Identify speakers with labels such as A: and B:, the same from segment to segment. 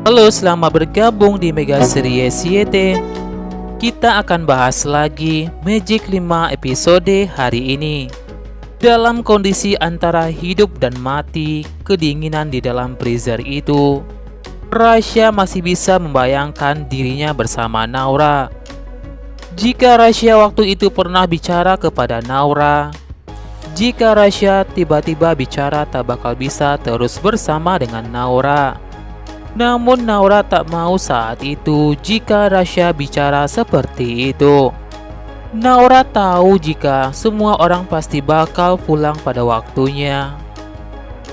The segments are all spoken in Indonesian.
A: Halo, selamat bergabung di Mega Series YT. Kita akan bahas lagi Magic 5 episode hari ini. Dalam kondisi antara hidup dan mati, kedinginan di dalam freezer itu, Rasya masih bisa membayangkan dirinya bersama Naura. Jika Rasya waktu itu pernah bicara kepada Naura, jika Rasya tiba-tiba bicara tak bakal bisa terus bersama dengan Naura. Namun Naura tak mau saat itu jika Rasya bicara seperti itu. Naura tahu jika semua orang pasti bakal pulang pada waktunya.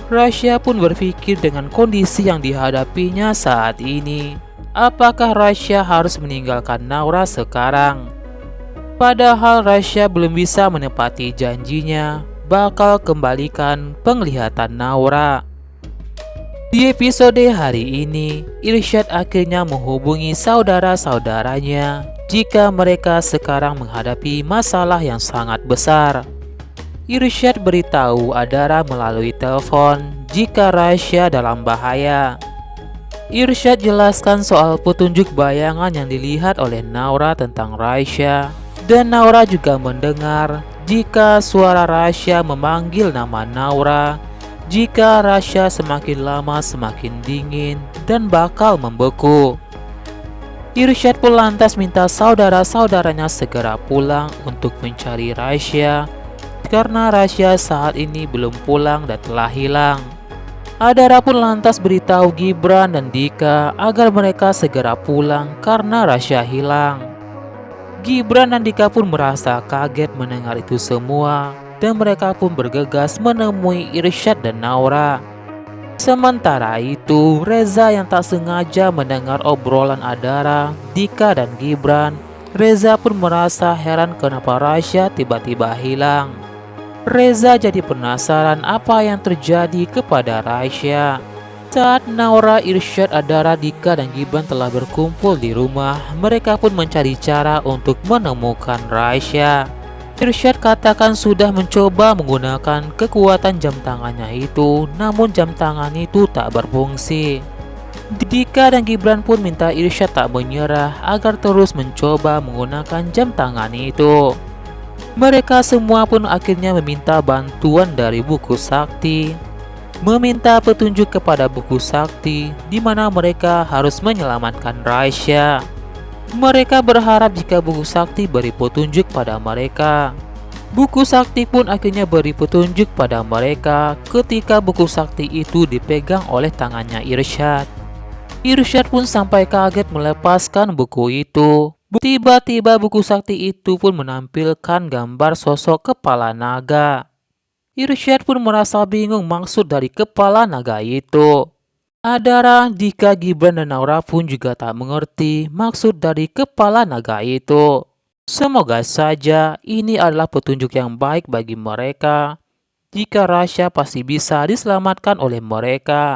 A: Rasya pun berpikir dengan kondisi yang dihadapinya saat ini, apakah Rasya harus meninggalkan Naura sekarang? Padahal Rasya belum bisa menepati janjinya bakal kembalikan penglihatan Naura. Di episode hari ini, Irsyad akhirnya menghubungi saudara-saudaranya jika mereka sekarang menghadapi masalah yang sangat besar. Irsyad beritahu Adara melalui telepon jika Rasya dalam bahaya. Irsyad jelaskan soal petunjuk bayangan yang dilihat oleh Naura tentang Rasya, dan Naura juga mendengar jika suara Rasya memanggil nama Naura. Jika Rasya semakin lama semakin dingin dan bakal membeku. Irsyad pun lantas minta saudara-saudaranya segera pulang untuk mencari Rasya, karena Rasya saat ini belum pulang dan telah hilang. Adara pun lantas beritahu Gibran dan Dika agar mereka segera pulang karena Rasya hilang. Gibran dan Dika pun merasa kaget mendengar itu semua, dan mereka pun bergegas menemui Irsyad dan Naura. Sementara itu, Reza yang tak sengaja mendengar obrolan Adara, Dika dan Gibran, Reza pun merasa heran kenapa Rasya tiba-tiba hilang. Reza jadi penasaran apa yang terjadi kepada Rasya. Saat Naura, Irsyad, Adara, Dika dan Gibran telah berkumpul di rumah, mereka pun mencari cara untuk menemukan Rasya. Irsyad katakan sudah mencoba menggunakan kekuatan jam tangannya itu, namun jam tangan itu tak berfungsi. Dika dan Gibran pun minta Irsyad tak menyerah agar terus mencoba menggunakan jam tangan itu. Mereka semua pun akhirnya meminta bantuan dari buku sakti, meminta petunjuk kepada buku sakti di mana mereka harus menyelamatkan Rasya. Mereka berharap jika buku sakti beri petunjuk pada mereka. Buku sakti pun akhirnya beri petunjuk pada mereka ketika buku sakti itu dipegang oleh tangannya Irsyad. Irsyad pun sampai kaget melepaskan buku itu. Tiba-tiba buku sakti itu pun menampilkan gambar sosok kepala naga. Irsyad pun merasa bingung maksud dari kepala naga itu. Adara, Dika, Gibran dan Naura pun juga tak mengerti maksud dari kepala naga itu. Semoga saja ini adalah petunjuk yang baik bagi mereka. Jika Rasya pasti bisa diselamatkan oleh mereka.